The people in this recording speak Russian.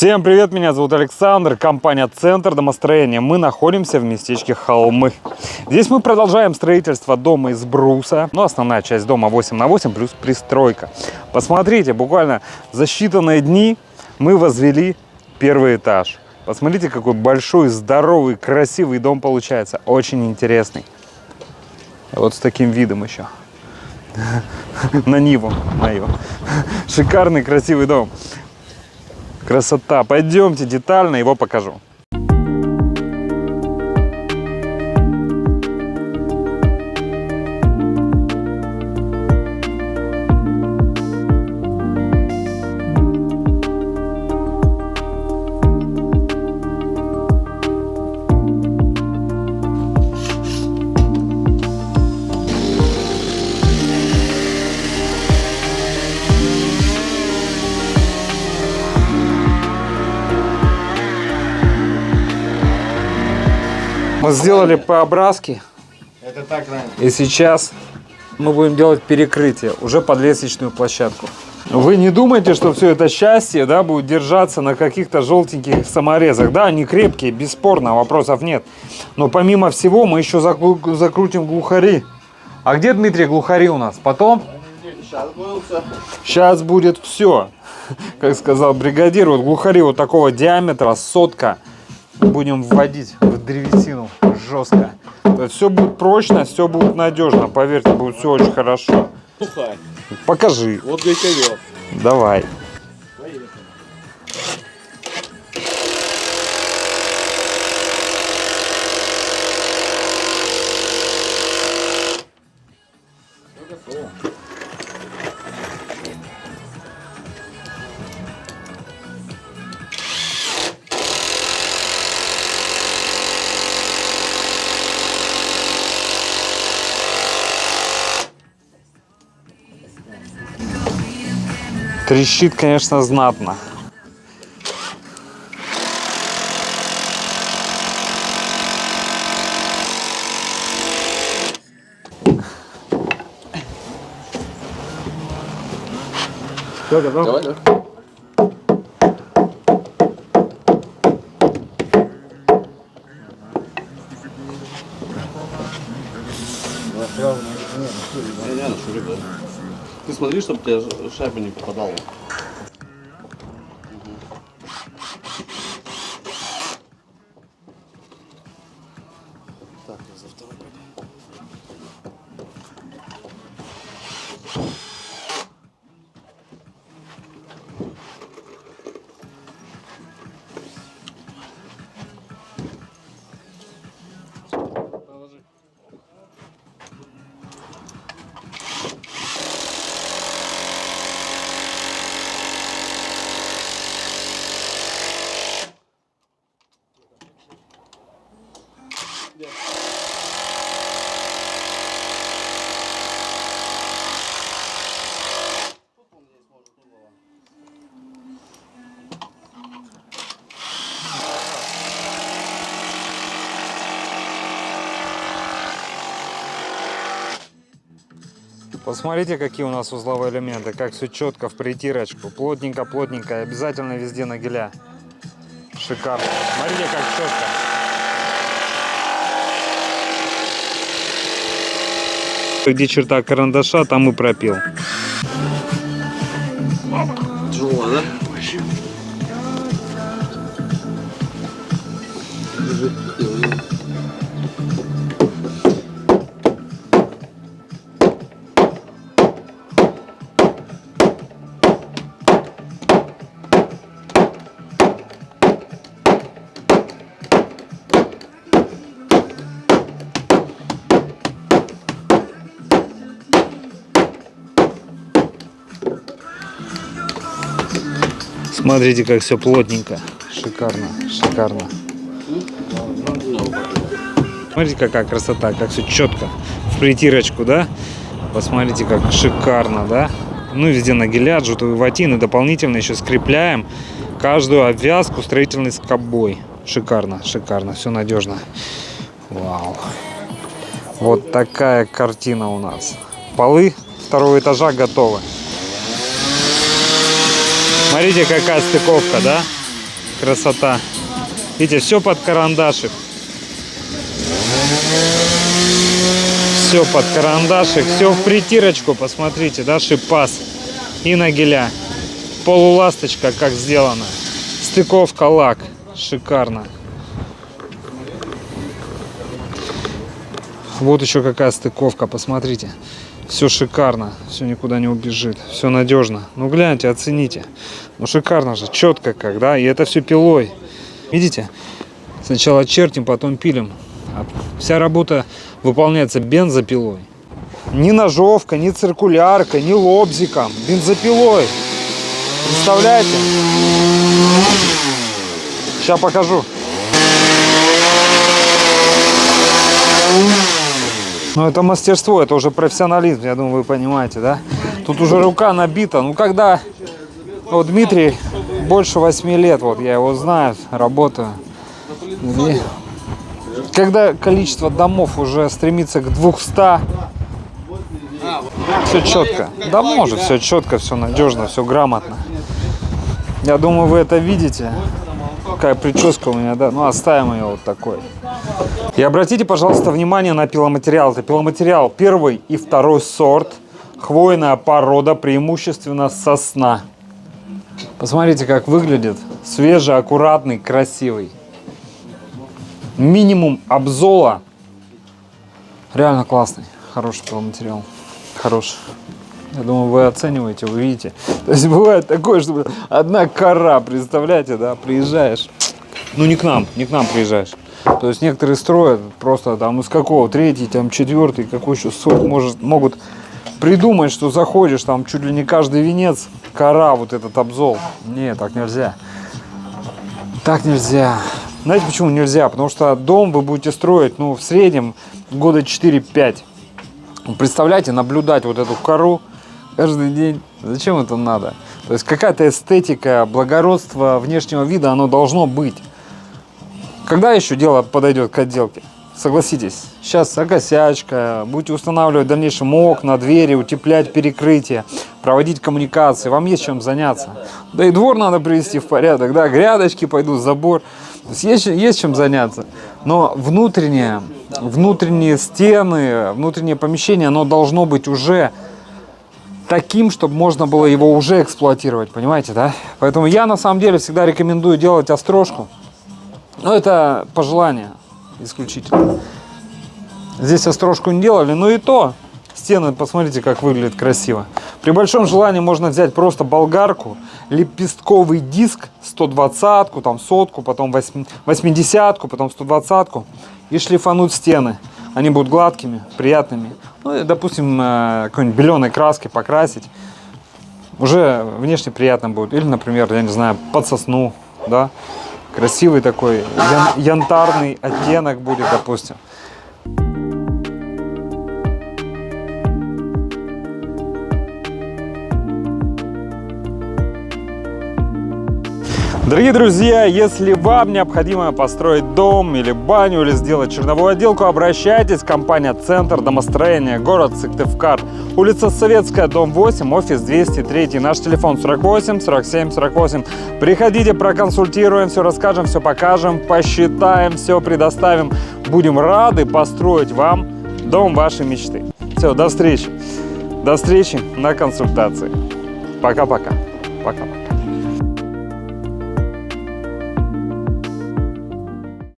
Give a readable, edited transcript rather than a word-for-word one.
Всем привет, меня зовут Александр, компания «Центр домостроения». Мы находимся в местечке Холмы. Здесь мы продолжаем строительство дома из бруса. Но основная часть дома 8×8 плюс пристройка. Посмотрите, буквально за считанные дни мы возвели первый этаж. Посмотрите, какой большой, здоровый, красивый дом получается. Очень интересный. Вот с таким видом еще. На Ниву. Шикарный, красивый дом. Красота. Пойдемте детально его покажу. Мы сделали по образке. Это так раньше. И сейчас мы будем делать перекрытие уже под лестничную площадку. Вы не думайте, что все это счастье, да, будет держаться на каких-то желтеньких саморезах. Да, они крепкие, бесспорно, вопросов нет. Но помимо всего мы еще закрутим глухари. А где, Дмитрий, глухари у нас? Потом? Сейчас будет все. Как сказал бригадир, вот глухари вот такого диаметра, сотка. Будем вводить в древесину жестко. Все будет прочно, все будет надежно. Поверьте, будет все очень хорошо. Сухая. Покажи. Вот гайковер. Давай. Поехали. Все готово. Трещит, конечно, знатно. Все готово? Давай, да. Ты смотри, чтобы тебе шайба не попадала. Так, я за второй пойду. Положи. Посмотрите, какие у нас узловые элементы, как все четко в притирочку, плотненько, и обязательно везде на геля. Шикарно. Смотрите, как четко. Где черта карандаша, там и пропил. Тяжело, да? Смотрите, как все плотненько. Шикарно. Смотрите, какая красота, как все четко. В притирочку, да? Посмотрите, как шикарно, да? Ну и везде на геляджу, ватины дополнительно еще скрепляем каждую обвязку строительной скобой. Шикарно, все надежно. Вау. Вот такая картина у нас. Полы второго этажа готовы. Смотрите, какая стыковка, да? красота. Видите, все под карандашик. Все под карандашик, все в притирочку, посмотрите, да, шипас и нагеля. Полуласточка как сделана. Стыковка лак, шикарно. Вот еще какая стыковка, посмотрите. Все шикарно, все никуда не убежит, все надежно. Ну гляньте, оцените. Ну шикарно же, четко как, да, и это все пилой. Видите? Сначала чертим, потом пилим. А вся работа выполняется бензопилой. Ни ножовка, ни циркулярка, ни лобзиком. Бензопилой. Представляете? Сейчас покажу. Ну это мастерство, это уже профессионализм, я думаю, вы понимаете, да? Тут уже рука набита. Ну когда... Вот Дмитрий больше 8 лет, вот я его знаю, работаю. И когда количество домов уже стремится к 200, все четко. Да может, все четко, все надежно, все грамотно. Я думаю, вы это видите. Какая прическа у меня, да? Ну, оставим ее вот такой. И обратите, пожалуйста, внимание на пиломатериал. Это пиломатериал первый и второй сорт. Хвойная порода, преимущественно сосна. Посмотрите, как выглядит. Свежий, аккуратный, красивый. Минимум обзола. Реально классный. Хороший пиломатериал. Хороший. Я думаю, вы оцениваете, вы видите. То есть бывает такое, что одна кора, представляете, да, приезжаешь. Ну не к нам приезжаешь. То есть некоторые строят просто там из какого, третий, там четвертый, какой еще сорт могут придумать, что заходишь, там чуть ли не каждый венец, кора, вот этот обзол. Не, так нельзя. Так нельзя. Знаете, почему нельзя? Потому что дом вы будете строить, ну, в среднем года 4-5. Представляете, наблюдать вот эту кору каждый день. Зачем это надо? То есть какая-то эстетика, благородство внешнего вида, оно должно быть. Когда еще дело подойдет к отделке? Согласитесь, сейчас окосячка, будете устанавливать в дальнейшем окна, двери, утеплять перекрытие, проводить коммуникации, вам есть чем заняться. Да и двор надо привести в порядок, да, грядочки пойдут, забор, то есть чем заняться. Но внутренние стены, внутреннее помещение, оно должно быть уже таким, чтобы можно было его уже эксплуатировать, понимаете, да? Поэтому я на самом деле всегда рекомендую делать острожку, но это по желанию. Исключительно. Здесь острожку не делали, но и то стены, посмотрите, как выглядит красиво. При большом желании можно взять просто болгарку, лепестковый диск, 120-ку, там 100-ку, потом 80-ку, потом 120-ку и шлифануть стены. Они будут гладкими, приятными. Ну и, допустим, какой-нибудь беленой краской покрасить. Уже внешне приятно будет. Или, например, я не знаю, под сосну, да. Красивый такой янтарный оттенок будет, допустим. Дорогие друзья, если вам необходимо построить дом или баню, или сделать черновую отделку, обращайтесь. Компания «Центр домостроения», город Сыктывкар, улица Советская, дом 8, офис 203. Наш телефон 48 47 48. Приходите, проконсультируем, все расскажем, все покажем, посчитаем, все предоставим. Будем рады построить вам дом вашей мечты. Все, до встречи. До встречи на консультации. Пока-пока. Пока.